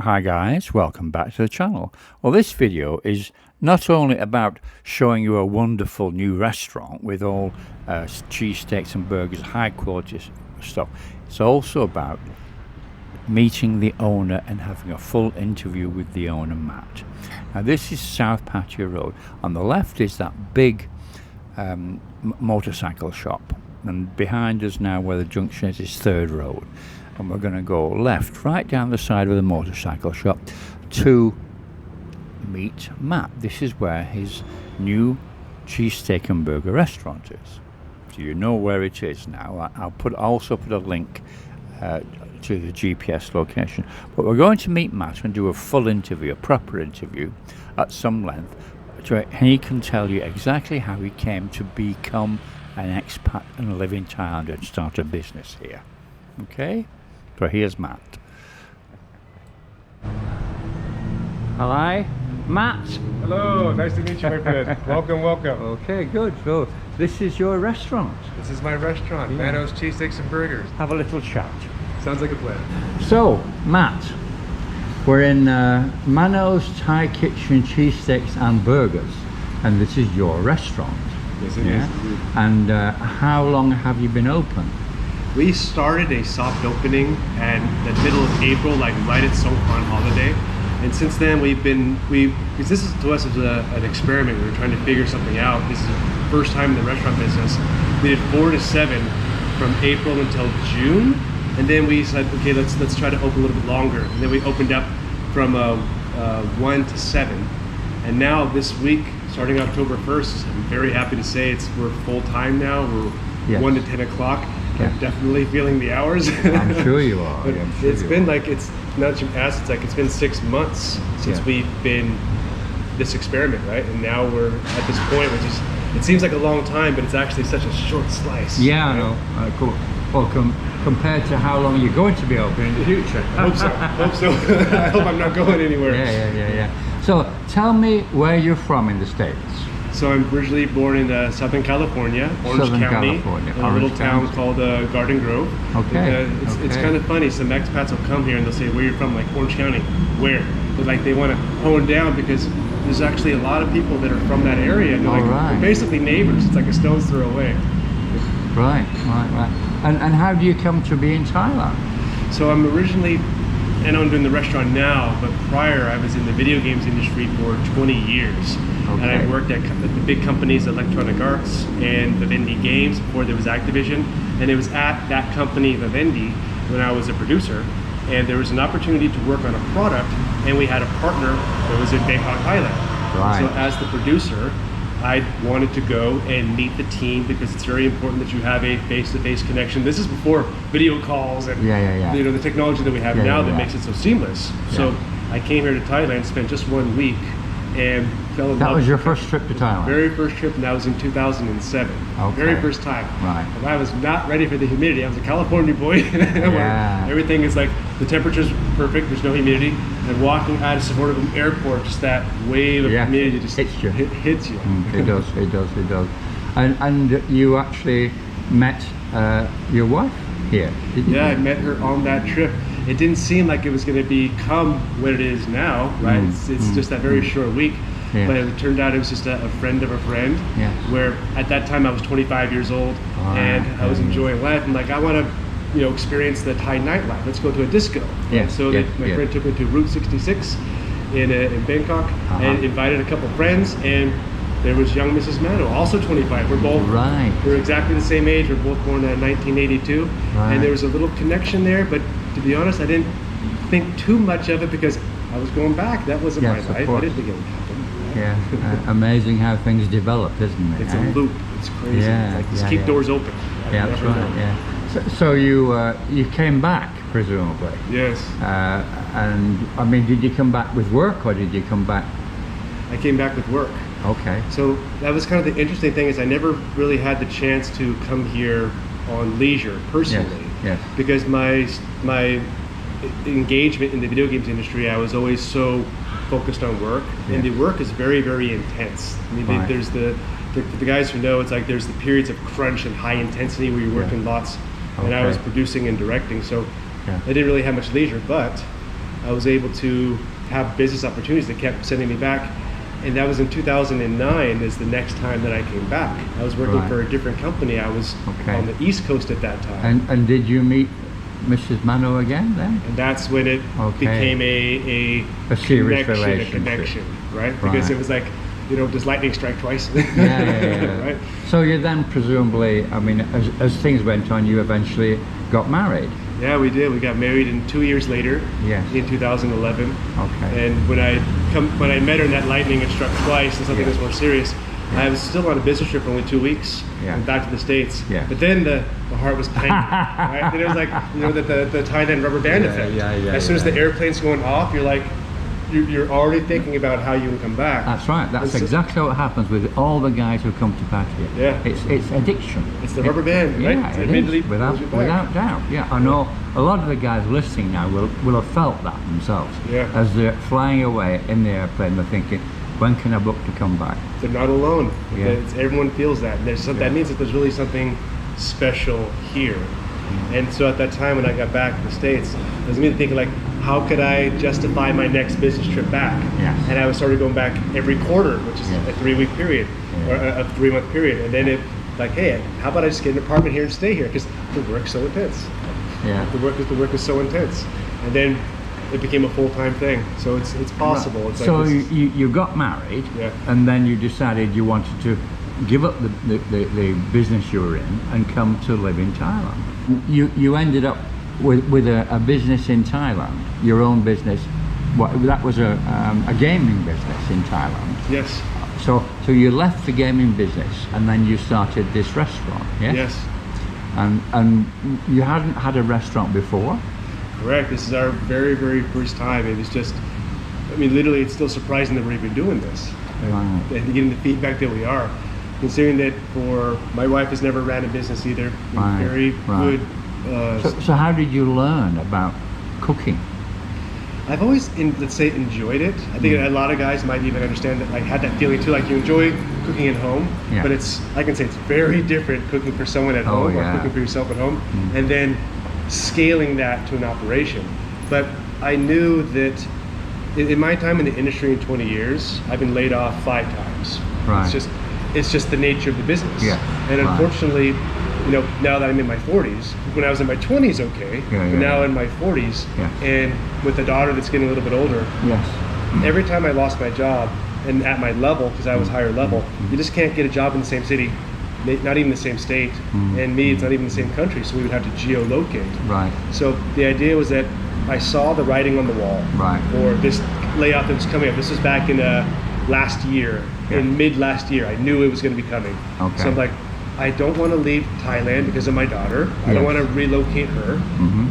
Hi guys, welcome back to the channel. Well, this video is not only about showing you a wonderful new restaurant with all cheesesteaks and burgers, high quality stuff. It's also about meeting the owner and having a full interview with the owner, Matt. Now this is South Pattaya Road. On the left is that big motorcycle shop, and behind us now where the junction is Third Road. And we're going to go left right down the side of the motorcycle shop to meet Matt. This is where his new cheesesteak and burger restaurant is. So you know where it is now. I'll also put a link to the GPS location. But we're going to meet Matt and do a full interview, a proper interview at some length. And he can tell you exactly how he came to become an expat and live in Thailand and start a business here. Okay? So here's Matt. Hi, Matt. Hello, nice to meet you, my friend. Welcome, welcome. Okay, good. So this is your restaurant. This is my restaurant, Mano's Cheesesteaks and Burgers. Have a little chat. Sounds like a plan. So, Matt, we're in Mano's Thai Kitchen Cheesesteaks and Burgers, and this is your restaurant. Yes, it is. And how long have you been open? We started a soft opening in the middle of April, like right at Songkran holiday. And since then because this is to us is an experiment. We were trying to figure something out. This is the first time in the restaurant business. We did 4 to 7 from April until June. And then we said, okay, let's try to open a little bit longer. And then we opened up from 1 to 7. And now this week, starting October 1st, I'm very happy to say we're full time now. We're 1 to 10 o'clock. I'm definitely feeling the hours. I'm sure you are. But it's been like, it's not your past, it's been 6 months since we've been this experiment, right? And now we're at this point, which is, it seems like a long time, but it's actually such a short slice. Yeah, right? I know. Cool. Well, compared to how long you're going to be open in the future. Hope so. I hope I'm not going anywhere. Yeah. So tell me where you're from in the States. So I'm originally born in Southern California, Orange County, a little town called Garden Grove. Okay. It's kind of funny. Some expats will come here and they'll say, "Where are you from?" Like, Orange County. Where? But they want to hone down because there's actually a lot of people that are from that area. And they're we're basically neighbors. It's like a stone's throw away. Right. And how do you come to be in Thailand? So I'm originally, and I'm doing the restaurant now, but prior I was in the video games industry for 20 years. And I worked at the big companies, Electronic Arts and Vivendi Games before there was Activision. And it was at that company, Vivendi, when I was a producer. And there was an opportunity to work on a product, and we had a partner that was in Bangkok, Thailand. Right. So as the producer, I wanted to go and meet the team because it's very important that you have a face-to-face connection. This is before video calls and the technology that we have now that makes it so seamless. So I came here to Thailand, spent just 1 week, and fell in love. That was your first trip to Thailand? Very first trip, and that was in 2007. Very first time. Right. And I was not ready for the humidity. I was a California boy. Everything is like, the temperature's perfect, there's no humidity. And walking out of Savornagam Airport, just that wave of humidity just hits you. Hits you. It does. And you actually met your wife here, didn't you? I met her on that trip. It didn't seem like it was going to become what it is now, right? It's just that very short week. But it turned out it was just a friend of a friend. Where at that time I was 25 years old and I was enjoying life. And I want to, experience the Thai nightlife. Let's go to a disco. So my friend took me to Route 66 in Bangkok and invited a couple friends. And there was young Mrs. Mano, also 25. We're exactly the same age. We're both born in 1982. And there was a little connection there. But to be honest, I didn't think too much of it because I was going back. That wasn't my life. I didn't think it would happen. Amazing how things develop, isn't it? It's a loop. It's crazy. Just keep doors open. That's right. So you came back, presumably. Yes. And I mean, did you come back with work or did you come back? I came back with work. Okay. So that was kind of the interesting thing is I never really had the chance to come here on leisure personally. Yes. Because my engagement in the video games industry, I was always so focused on work, and the work is very, very intense. I mean, there's the guys who know, it's like there's the periods of crunch and high intensity where you're working lots, and I was producing and directing, so I didn't really have much leisure. But I was able to have business opportunities that kept sending me back. And that was in 2009 is the next time that I came back. I was working for a different company. I was on the East Coast at that time. And did you meet Mrs. Mano again then? And that's when it became a serious relationship, a connection, right? Because it was like, you know, does lightning strike twice? Right. So you then presumably, I mean, as things went on, you eventually got married. Yeah, we did. We got married, and 2 years later, in 2011. Okay. And when I met her, and that lightning had struck twice, and something was more serious. I was still on a business trip for only 2 weeks, and back to the States. But then the heart was pounding, right? And it was like, you know, the Thailand rubber band effect. As soon as the airplane's going off, you're like, you're already thinking about how you can come back. That's right. That's exactly what happens with all the guys who come to Pattaya. It's addiction. It's the rubber band, right? Yeah, it is, without doubt. Yeah, I know a lot of the guys listening now will have felt that themselves. As they're flying away in the airplane, they're thinking, when can I book to come back? They're not alone. Everyone feels that. That means that there's really something special here. And so at that time when I got back to the States, I was immediately thinking, like, how could I justify my next business trip back? And I started going back every quarter, which is a 3-week period, or a 3-month period. And then it, like, hey, how about I just get an apartment here and stay here? Because the work's so intense. The work is so intense. And then it became a full-time thing. So it's possible. It's so like you got married, and then you decided you wanted to give up the business you were in and come to live in Thailand. You ended up with a business in Thailand, your own business. That was a gaming business in Thailand. Yes. So you left the gaming business and then you started this restaurant. Yes. And you hadn't had a restaurant before. Correct. This is our very, very first time. It was just, I mean, literally, it's still surprising that we're even doing this. And getting the feedback that we are. Considering that my wife has never ran a business either. Very good. So how did you learn about cooking? I've always, let's say, enjoyed it. I think a lot of guys might even understand that. I had that feeling too. Like, you enjoy cooking at home, but I can say it's very different cooking for someone at home or cooking for yourself at home, and then scaling that to an operation. But I knew that in my time in the industry in 20 years, I've been laid off 5 times. It's just the nature of the business. And unfortunately, you know, now that I'm in my 40s, when I was in my 20s, but now in my 40s, and with a daughter that's getting a little bit older, every time I lost my job, and at my level, because I was higher level, you just can't get a job in the same city, not even the same state, and it's not even the same country, so we would have to geolocate. So the idea was that I saw the writing on the wall for this layout that was coming up. This was back in last year, in mid last year. I knew it was going to be coming. So I'm like, I don't want to leave Thailand because of my daughter. I don't want to relocate her.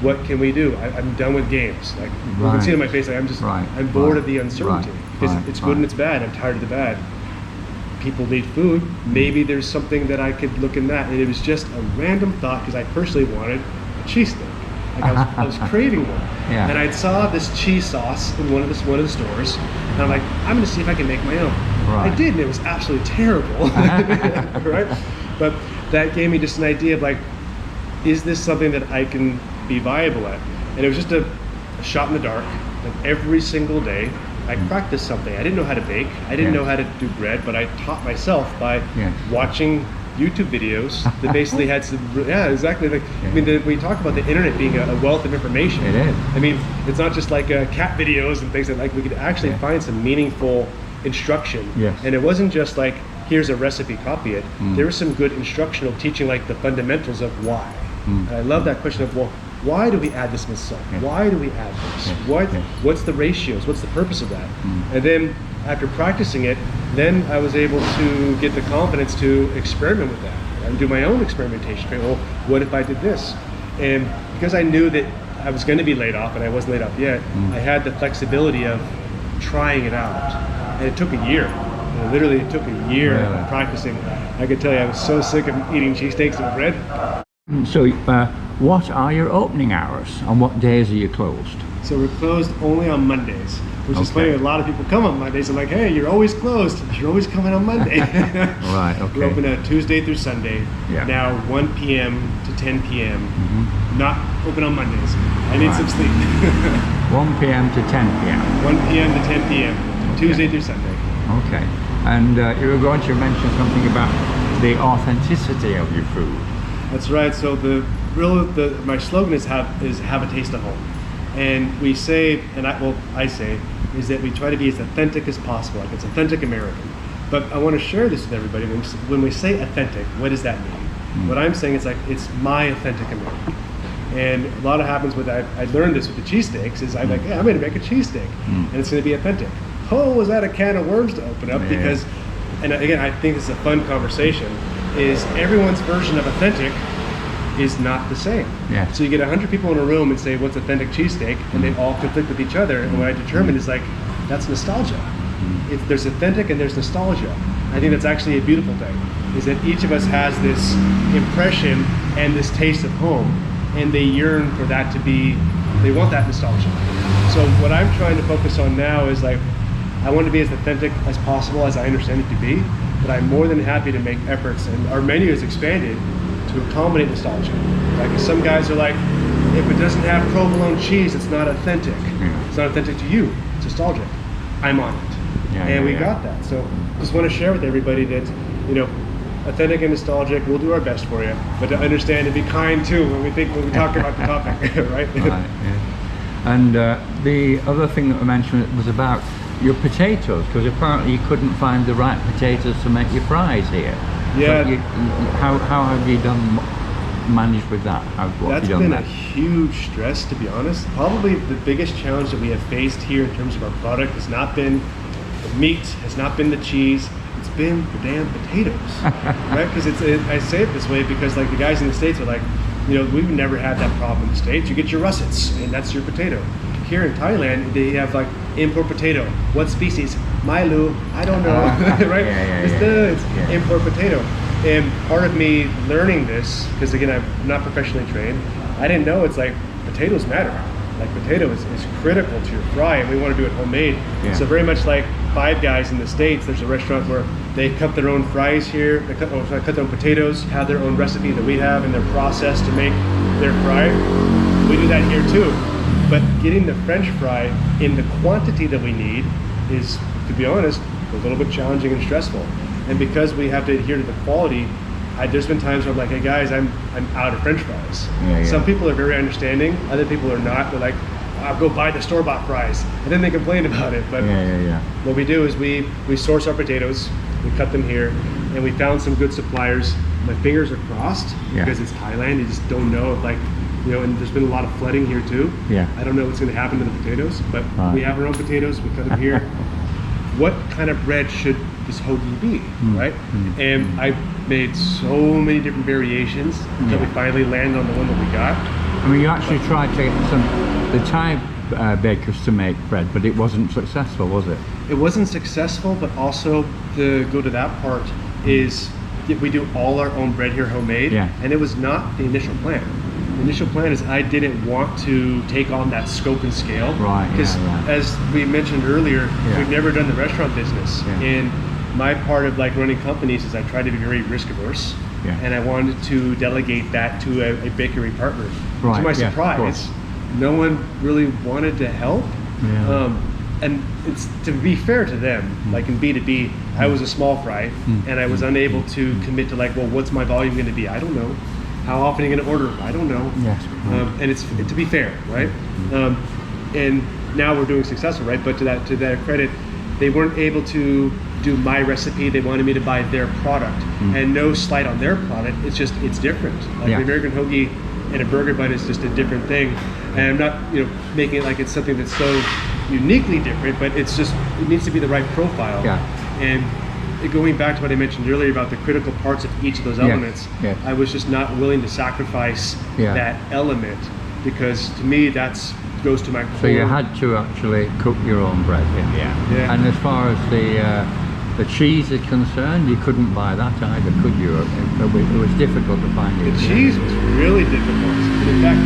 What can we do? I'm done with games. Like, you can see it in my face. Like, I'm bored of the uncertainty. Because it's good and it's bad. I'm tired of the bad. People need food. Maybe there's something that I could look in that. And it was just a random thought because I personally wanted a cheesesteak. Like, I was craving one. And I saw this cheese sauce in one of the stores. And I'm like, I'm going to see if I can make my own. I did, and it was absolutely terrible. But that gave me just an idea of, like, is this something that I can be viable at? And it was just a shot in the dark. Like, every single day, I practiced something. I didn't know how to bake. I didn't know how to do bread, but I taught myself by watching YouTube videos that basically had some, exactly. Like, I mean, we talk about the internet being a wealth of information. It is. I mean, it's not just like cat videos and things that, like, we could actually find some meaningful instruction. And it wasn't just like, here's a recipe, copy it. There was some good instructional teaching, like the fundamentals of why. And I love that question of, well, why do we add this with salt? Why do we add this? What's the ratios? What's the purpose of that? And then after practicing it, then I was able to get the confidence to experiment with that and do my own experimentation. Well, what if I did this? And because I knew that I was going to be laid off, and I wasn't laid off yet, I had the flexibility of trying it out. And it took a year. Literally, it took a year of practicing. I could tell you, I was so sick of eating cheesesteaks and bread. So, what are your opening hours? On what days are you closed? So we're closed only on Mondays, which is funny. A lot of people come on Mondays and like, hey, you're always closed. You're always coming on Monday. We're open Tuesday through Sunday. Now 1 p.m. to 10 p.m. Not open on Mondays. I need some sleep. 1 p.m. to 10 p.m. 1 p.m. to 10 p.m. Tuesday through Sunday. Okay. And you were going to mention something about the authenticity of your food. That's right. So my slogan is have a taste of home, and we say, and I say, is that we try to be as authentic as possible. Like it's authentic American. But I want to share this with everybody. When we say authentic, what does that mean? What I'm saying is like it's my authentic American. And a lot of happens with I learned this with the cheesesteaks is I'm like, yeah, I'm going to make a cheesesteak, and it's going to be authentic. Oh, was that a can of worms to open up? Because, and again, I think this is a fun conversation. Is everyone's version of authentic is not the same. Yeah. So you get 100 people in a room and say, what's authentic cheesesteak? And they all conflict with each other. And what I determined is like, that's nostalgia. There's authentic and there's nostalgia. I think that's actually a beautiful thing, is that each of us has this impression and this taste of home, and they yearn for that to be, they want that nostalgia. So what I'm trying to focus on now is like, I want to be as authentic as possible as I understand it to be, but I'm more than happy to make efforts, and our menu is expanded to accommodate nostalgia. Like some guys are like, if it doesn't have provolone cheese, it's not authentic. It's not authentic to you, it's nostalgic. I'm on it. And we got that. So just want to share with everybody that, you know, authentic and nostalgic, we'll do our best for you, but to understand and be kind too when we talk about the topic, right? And the other thing that I mentioned was about your potatoes, because apparently you couldn't find the right potatoes to make your fries here. Yeah. So how have you managed with that? That's been a huge stress, to be honest. Probably the biggest challenge that we have faced here in terms of our product has not been the meat, has not been the cheese, it's been the damn potatoes, right? Because I say it this way because like the guys in the States are like, you know, we've never had that problem in the States. You get your russets and that's your potato. Here in Thailand, they have like import potato. What species? Milo, I don't know, right? It's import potato. And part of me learning this, because again, I'm not professionally trained, I didn't know it's like potatoes matter. Like potato is critical to your fry, and we want to do it homemade. So very much like Five Guys in the States, there's a restaurant where they cut their own fries here, they cut their own potatoes, have their own recipe that we have in their process to make their fry. We do that here too. But getting the French fry in the quantity that we need is, to be honest, a little bit challenging and stressful. And because we have to adhere to the quality, there's been times where I'm like, hey guys, I'm out of French fries. Some people are very understanding, other people are not. They're like, I'll go buy the store-bought fries. And then they complain about it. But what we do is we source our potatoes, we cut them here, and we found some good suppliers. My fingers are crossed because it's Thailand. You just don't know if, like, you know, and there's been a lot of flooding here too. I don't know what's going to happen to the potatoes, but we have our own potatoes. We cut them here. What kind of bread should this hoagie be, right? And I made so many different variations until we finally landed on the one that we got. I mean, you actually tried to get the Thai bakers to make bread, but it wasn't successful, was it? It wasn't successful, but also to go to that part is we do all our own bread here homemade, and it was not the initial plan. The initial plan is I didn't want to take on that scope and scale, because as we mentioned earlier, we've never done the restaurant business, and my part of like running companies is I try to be very risk averse, and I wanted to delegate that to a bakery partner. To my surprise, no one really wanted to help. And it's, to be fair to them, like in B2B, I was a small fry, and I was unable to commit to like, well, what's my volume going to be? I don't know. How often are you going to order? I don't know. And it's to be fair, right? And now we're doing successful, right? But to their credit, they weren't able to do my recipe. They wanted me to buy their product, and no slight on their product. It's just, it's different. Like the American hoagie and a burger bun is just a different thing. And I'm not, you know, making it like it's something that's so uniquely different, but it's just, it needs to be the right profile. And going back to what I mentioned earlier about the critical parts of each of those elements, I was just not willing to sacrifice that element, because to me that's goes to my core. So you had to actually cook your own bread. And as far as the cheese is concerned, you couldn't buy that either, could you? It was difficult to find it. The cheese was really difficult. In fact,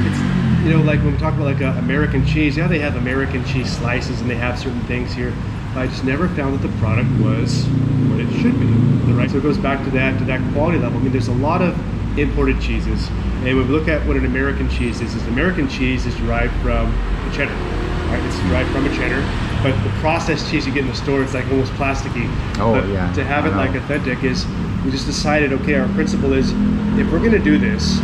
it's, you know, like when we talk about like American cheese, they have American cheese slices and they have certain things here. I just never found that the product was what it should be. Right? So it goes back to that quality level. I mean, there's a lot of imported cheeses. And when we look at what an American cheese is American cheese is derived from a cheddar. Right? It's derived from a cheddar, but the processed cheese you get in the store, it's like almost plasticky. Oh, but yeah. to have it like authentic is, we just decided, okay, our principle is, if we're gonna do this,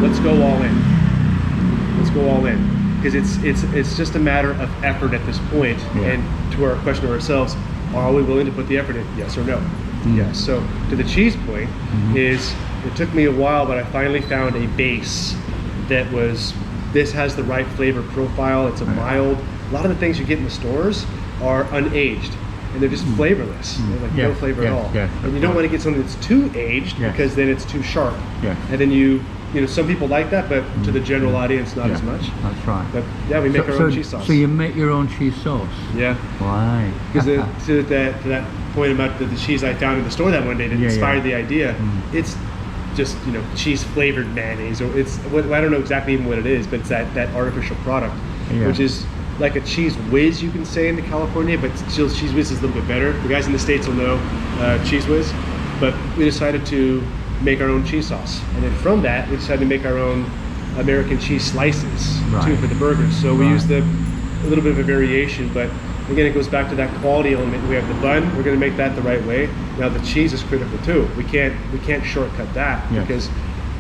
let's go all in. Let's go all in. Because it's just a matter of effort at this point. And to our question to ourselves, are we willing to put the effort in? Yes or no? Yes. So to the cheese point is, it took me a while, but I finally found a base that was, this has the right flavor profile. It's a mild. A lot of the things you get in the stores are unaged, and they're just flavorless. They're like no flavor at all. And you don't want to get something that's too aged because then it's too sharp. And then you know, some people like that, but to the general audience, not as much. That's right. But yeah, we make our own cheese sauce. So you make your own cheese sauce? Yeah. Why? Because to that point about the cheese I found in the store that one day that inspired the idea, it's just, you know, cheese flavored mayonnaise, or it's, I don't know exactly even what it is, but it's that artificial product, which is like a cheese whiz, you can say, in California, but still cheese whiz is a little bit better. The guys in the States will know cheese whiz, but we decided to make our own cheese sauce, and then from that we decided to make our own American cheese slices too for the burgers. So we used a little bit of a variation, but again, it goes back to that quality element. We have the bun, we're going to make that the right way. Now the cheese is critical too. We can't shortcut that because,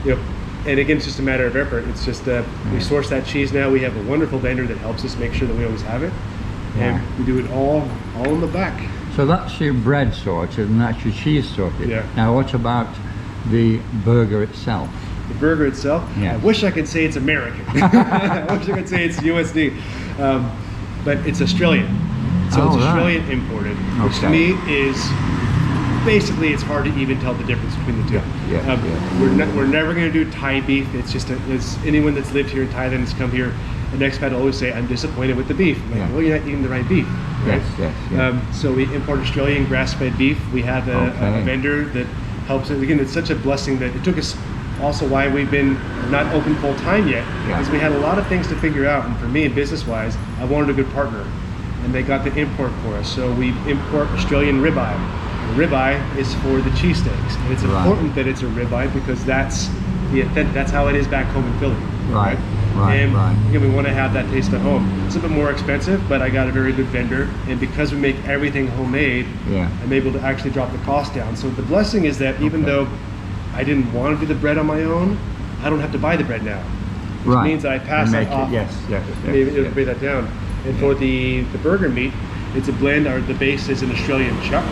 you know, and again, it's just a matter of effort. It's just we source that cheese now. We have a wonderful vendor that helps us make sure that we always have it, and we do it all in the back. So that's your bread sorted, and that's your cheese sorted. Yeah. Now what about the burger itself? The burger itself, I wish I could say it's American. I wish I could say it's USD, but it's Australian. So it's Australian imported, which to me is basically, it's hard to even tell the difference between the two. We're never going to do Thai beef. It's just as anyone that's lived here in Thailand has come here, an expat will always say, I'm disappointed with the beef. I'm like, well, you're not eating the right beef. Right? So we import Australian grass-fed beef. We have a vendor that helps it. Again, it's such a blessing that it took us, also why we've been not open full time yet, because we had a lot of things to figure out. And for me, business wise, I wanted a good partner, and they got the import for us. So we import Australian ribeye. The ribeye is for the cheesesteaks, and it's important that it's a ribeye because that's how it is back home in Philly. And again, we want to have that taste at home. It's a bit more expensive, but I got a very good vendor, and because we make everything homemade, I'm able to actually drop the cost down. So the blessing is that even though I didn't want to do the bread on my own, I don't have to buy the bread now. Which means that I pass that off. It'll bring that down. And for the burger meat, it's a blend, or the base is an Australian chuck,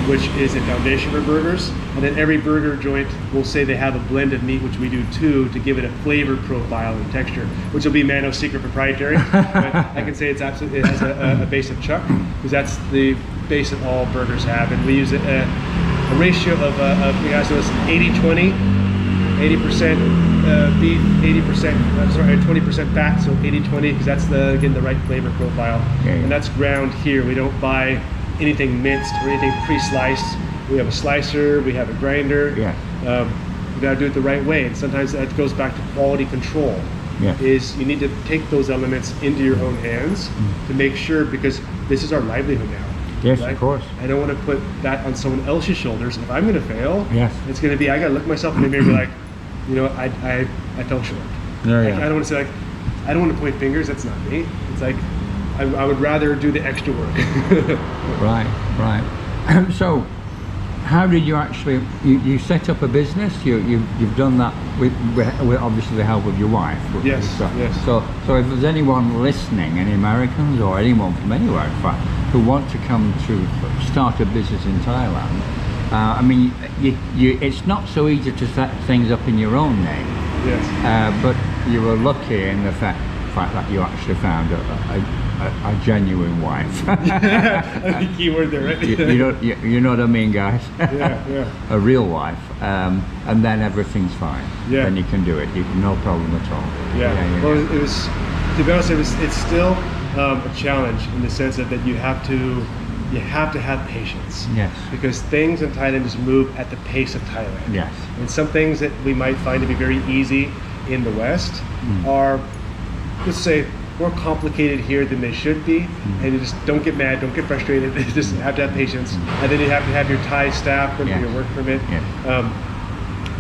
which is a foundation for burgers. And then every burger joint will say they have a blend of meat, which we do too, to give it a flavor profile and texture, which will be Mano's secret proprietary. But I can say it has a base of chuck, because that's the base that all burgers have. And we use a ratio of you guys know, it's 80-20. 80% beef, 20% fat, so 80-20, because that's again the right flavor profile. And that's ground here. We don't buy anything minced or anything pre-sliced. We have a slicer, we have a grinder. We gotta do it the right way, and sometimes that goes back to quality control. Is you need to take those elements into your own hands to make sure, because this is our livelihood now. Of course. I don't want to put that on someone else's shoulders. If I'm going to fail, it's going to be, I got to look myself in the mirror and be like, you know, I fell short. I don't want to say, like, I don't want to point fingers. That's not me. It's like, I would rather do the extra work. So, how did you actually, you set up a business? You've done that with obviously the help of your wife. Yes. So if there's anyone listening, any Americans or anyone from anywhere, in fact, who want to come to start a business in Thailand, I mean, it's not so easy to set things up in your own name. But you were lucky in the fact that you actually found a genuine wife. The key word there, right? you know what I mean, guys? A real wife, and then everything's fine. Then you can do it. No problem at all. Well, it was, to be honest, it's still a challenge in the sense that you have to have patience. Because things in Thailand just move at the pace of Thailand. And some things that we might find to be very easy in the West are, let's say, more complicated here than they should be. And you just don't get mad, don't get frustrated. You just have to have patience. And then you have to have your Thai staff, your work permit.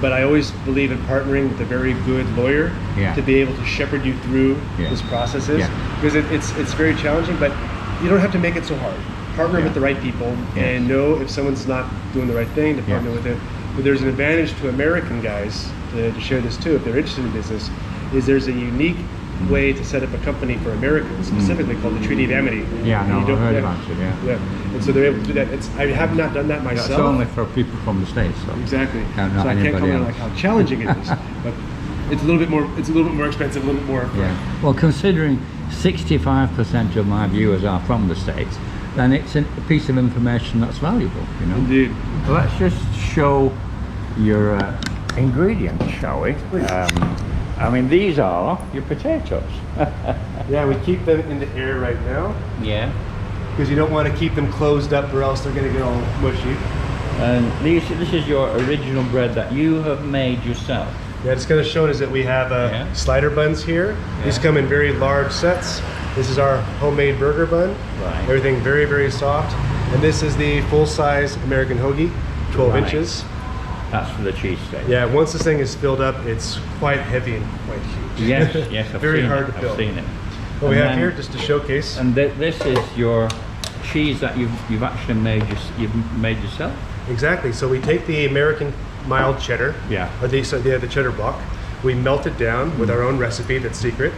but I always believe in partnering with a very good lawyer to be able to shepherd you through this processes, because it's very challenging, but you don't have to make it so hard. Partner with the right people and know if someone's not doing the right thing to partner with it. But there's an advantage to American guys to share this too, if they're interested in business, is there's a unique way to set up a company for Americans, specifically called the Treaty of Amity. Yeah, no, I've heard about it, and so they're able to do that. I have not done that myself. It's only for people from the States, so. Exactly. No, so I can't comment on like how challenging it is, but it's a little bit more. It's a little bit more expensive, a little bit more. Well, considering 65% of my viewers are from the States, then it's a piece of information that's valuable, you know. Indeed. Let's just show your ingredients, shall we? I mean, these are your potatoes. Yeah, we keep them in the air right now. Yeah. Because you don't want to keep them closed up or else they're going to get all mushy. And this is your original bread that you have made yourself. Yeah, it's going to show us that we have slider buns here. These come in very large sets. This is our homemade burger bun. Right. Everything very, very soft. And this is the full-size American hoagie, 12 inches. That's for the cheesesteak. Yeah, once this thing is filled up, it's quite heavy and quite huge. Yes, yes, very hard to fill. I've seen it. What we have here, just to showcase. And this is your cheese that you've actually made yourself. Exactly. So we take the American mild cheddar, or the cheddar block. We melt it down with our own recipe that's secret.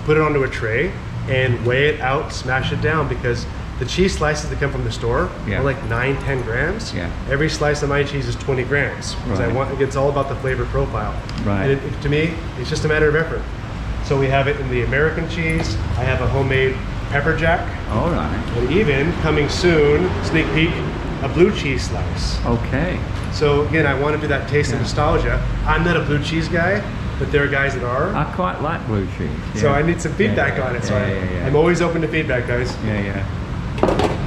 Put it onto a tray and weigh it out, smash it down, because the cheese slices that come from the store are like 9-10 grams. Every slice of my cheese is 20 grams because it's all about the flavor profile. And to me, it's just a matter of effort. So we have it in the American cheese. I have a homemade pepper jack. All right. And even coming soon, sneak peek, a blue cheese slice. Okay. So again, I want to do that taste of nostalgia. I'm not a blue cheese guy, but there are guys that are. I quite like blue cheese. So I need some feedback on it. So I'm always open to feedback, guys.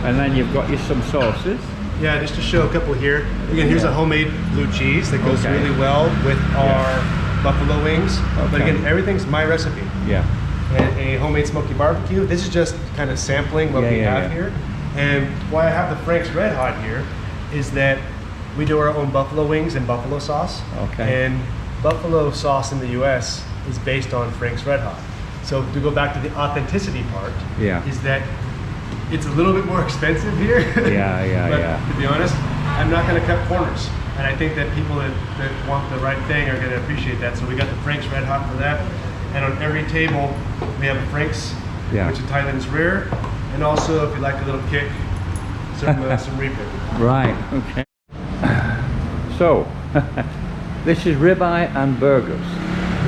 And then you've got some sauces. Yeah, just to show a couple here. Again, here's a homemade blue cheese that goes really well with our buffalo wings. But again, everything's my recipe. And a homemade smoky barbecue. This is just kind of sampling what we have here. And why I have the Frank's Red Hot here is that we do our own buffalo wings and buffalo sauce. And buffalo sauce in the US is based on Frank's Red Hot. So to go back to the authenticity part, is that it's a little bit more expensive here. But to be honest, I'm not going to cut corners. And I think that people that want the right thing are going to appreciate that. So we got the Frank's Red Hot for that. And on every table, we have a Frank's, which in Thailand is rare. And also, if you like a little kick, some reaping. Right, okay. So, this is ribeye and burgers.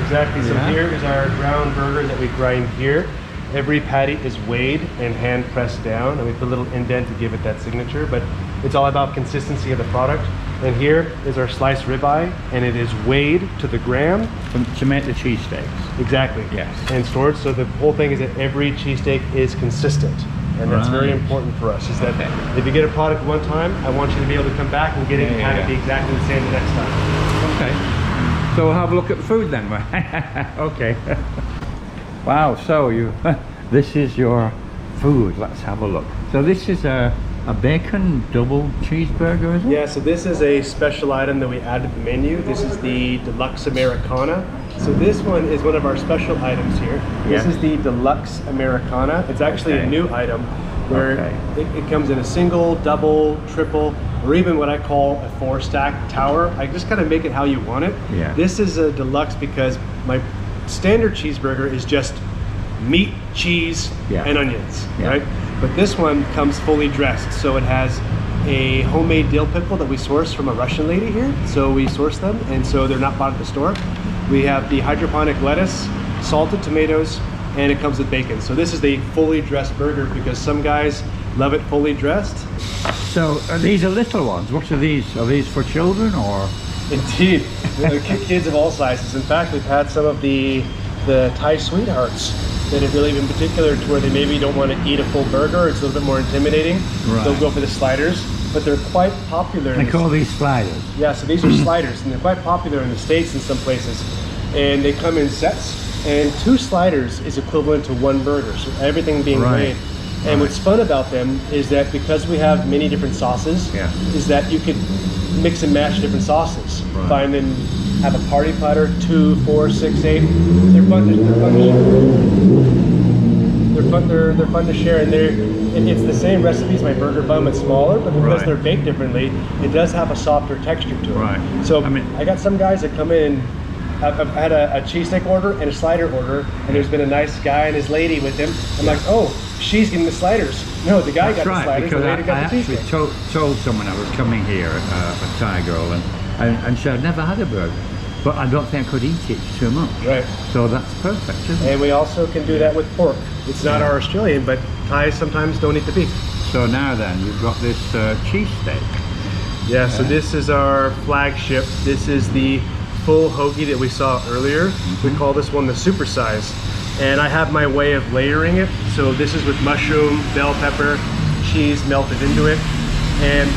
Exactly, so here is our ground burger that we grind here. Every patty is weighed and hand pressed down, and we put a little indent to give it that signature, but it's all about consistency of the product. And here is our sliced ribeye, and it is weighed to the gram. To make the cheesesteaks. Exactly. And stored, so the whole thing is that every cheesesteak is consistent. And that's very important for us, is that if you get a product one time, I want you to be able to come back and get it and have it be exactly the same the next time. Okay. So we'll have a look at the food then. Okay. Wow, so this is your food. Let's have a look. So this is a bacon double cheeseburger, is it? Yeah, so this is a special item that we added to the menu. This is the Deluxe Americana. So this one is one of our special items here. This is the Deluxe Americana. It's actually a new item where it comes in a single, double, triple, or even what I call a 4-stack tower. I just kind of make it how you want it. This is a deluxe because my standard cheeseburger is just meat, cheese, and onions, right? But this one comes fully dressed. So it has a homemade dill pickle that we source from a Russian lady here. So we source them, and so they're not bought at the store. We have the hydroponic lettuce, salted tomatoes, and it comes with bacon. So this is the fully dressed burger because some guys love it fully dressed. So these are little ones. What are these? Are these for children or? Indeed, kids of all sizes. In fact, we've had some of the Thai sweethearts that have really been particular to where they maybe don't want to eat a full burger. It's a little bit more intimidating. They'll go for the sliders, but they're quite popular. They call these sliders. Yeah, so these are sliders, and they're quite popular in the States in some places. And they come in sets, and 2 sliders is equivalent to 1 burger, so everything being weighed. And what's fun about them is that because we have many different sauces, is that you could mix and match different sauces. Find them have a party platter, 2, 4, 6, 8. They're fun to they're fun to share, and it's the same recipe as my burger bun, but smaller, but because they're baked differently, it does have a softer texture to it. Right. So I got some guys that come in. I've had a cheesesteak order and a slider order, and there's been a nice guy and his lady with him. I'm like, oh, she's getting the sliders. No, the guy got the sliders, the lady got the cheesesteak. I actually told someone I was coming here, a Thai girl, and she had never had a burger, but I don't think I could eat it too much. Right. So that's perfect, isn't it? And we also can do that with pork. It's not our Australian, but Thais sometimes don't eat the beef. So now then, you've got this cheesesteak. Yeah, so this is our flagship. This is the full hoagie that we saw earlier. We call this one the super size. And I have my way of layering it. So this is with mushroom, bell pepper, cheese melted into it. And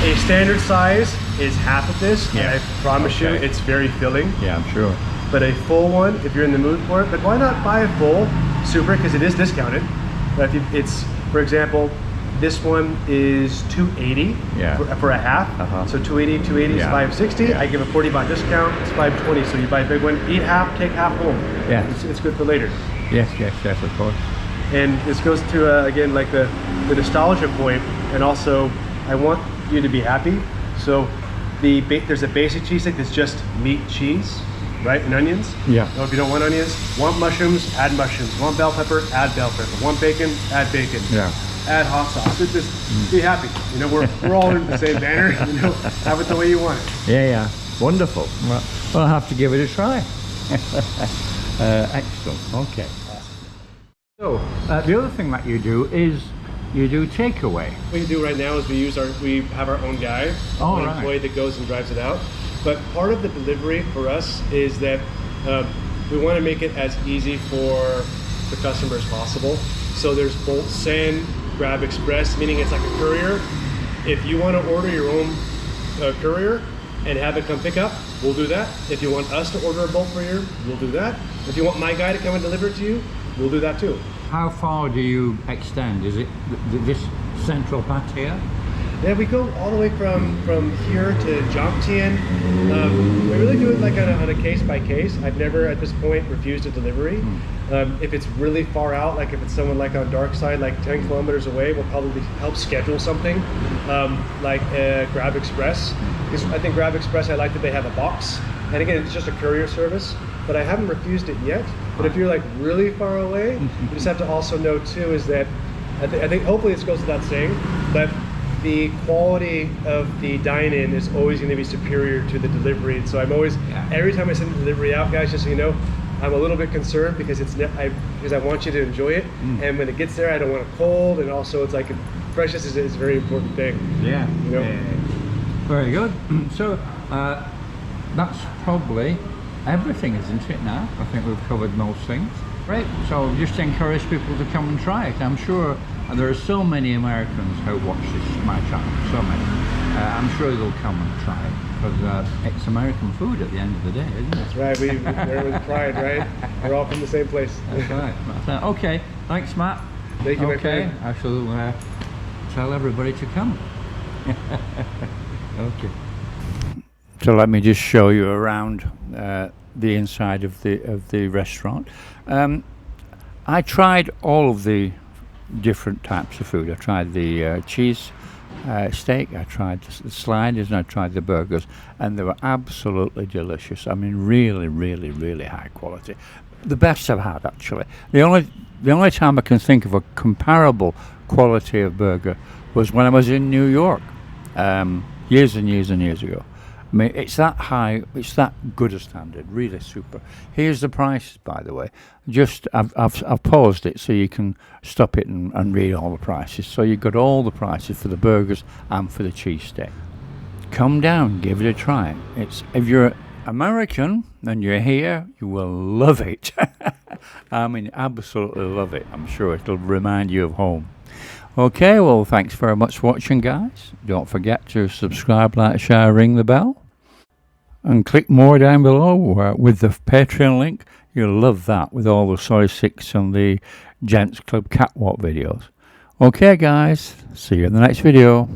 a standard size is half of this. Yeah. And I promise you, it's very filling. Yeah, I'm sure. But a full one, if you're in the mood for it, but why not buy a full super, because it is discounted. But if it's, for example, this one is $280 for a half. So $280 is $560. I give a 40 baht discount, it's $520. So you buy a big one, eat half, take half home. Yeah, it's good for later. Yes, of course. And this goes to again, like the nostalgia point, and also I want you to be happy. So there's a basic cheesesteak that's just meat, cheese, right, and onions. Yeah. So if you don't want onions, want mushrooms, add mushrooms. Want bell pepper, add bell pepper. Want bacon, add bacon. Yeah. Add hot sauce. Just be happy. You know, we're all under the same banner. You know, have it the way you want it. Yeah. Wonderful. Well, I'll have to give it a try. Excellent. Okay. So the other thing that you do is you do takeaway. What we do right now is we have our own guy, an employee that goes and drives it out. But part of the delivery for us is that we want to make it as easy for the customer as possible. So there's both send, grab express, meaning it's like a courier. If you want to order your own courier and have it come pick up, we'll do that. If you want us to order a bulk courier, we'll do that. If you want my guy to come and deliver it to you, we'll do that too. How far do you extend? Is it this central Pattaya? Yeah, we go all the way from here to Jomtien. We really do it like on a case by case. I've never at this point refused a delivery. If it's really far out, like if it's someone like on dark side, like 10 kilometers away, we'll probably help schedule something like Grab Express. Because I think Grab Express, I like that they have a box. And again, it's just a courier service, but I haven't refused it yet. But if you're like really far away, you just have to also know too is that, I think hopefully this goes without saying, but the quality of the dine-in is always going to be superior to the delivery. And so I'm always, every time I send the delivery out, guys, just so you know, I'm a little bit concerned because because I want you to enjoy it. And when it gets there, I don't want it cold. And also it's like freshness is a very important thing. Yeah. You know? Very good. So that's probably everything, isn't it now? I think we've covered most things. Right, so just encourage people to come and try it. I'm sure there are so many Americans who watch my channel, so many. I'm sure they'll come and try it, because it's American food at the end of the day, isn't it? That's right, we're with pride, right? We're all from the same place. That's right. Okay, thanks Matt. Thank you, my friend. I shall tell everybody to come. Okay. So let me just show you around the inside of the restaurant. I tried all of the different types of food. I tried the cheese steak, I tried the sliders, and I tried the burgers, and they were absolutely delicious. I mean, really, really, really high quality. The best I've had, actually. The only time I can think of a comparable quality of burger was when I was in New York, years and years and years ago. I mean, it's that high, it's that good a standard, really super. Here's the prices, by the way. I've paused it so you can stop it and read all the prices. So you've got all the prices for the burgers and for the cheesesteak. Come down, give it a try. If you're American and you're here, you will love it. I mean, absolutely love it. I'm sure it'll remind you of home. Okay, well, thanks very much for watching, guys. Don't forget to subscribe, like, share, ring the bell. And click more down below with the Patreon link. You'll love that with all the Soy 6 and the Gents Club Catwalk videos. Okay, guys. See you in the next video.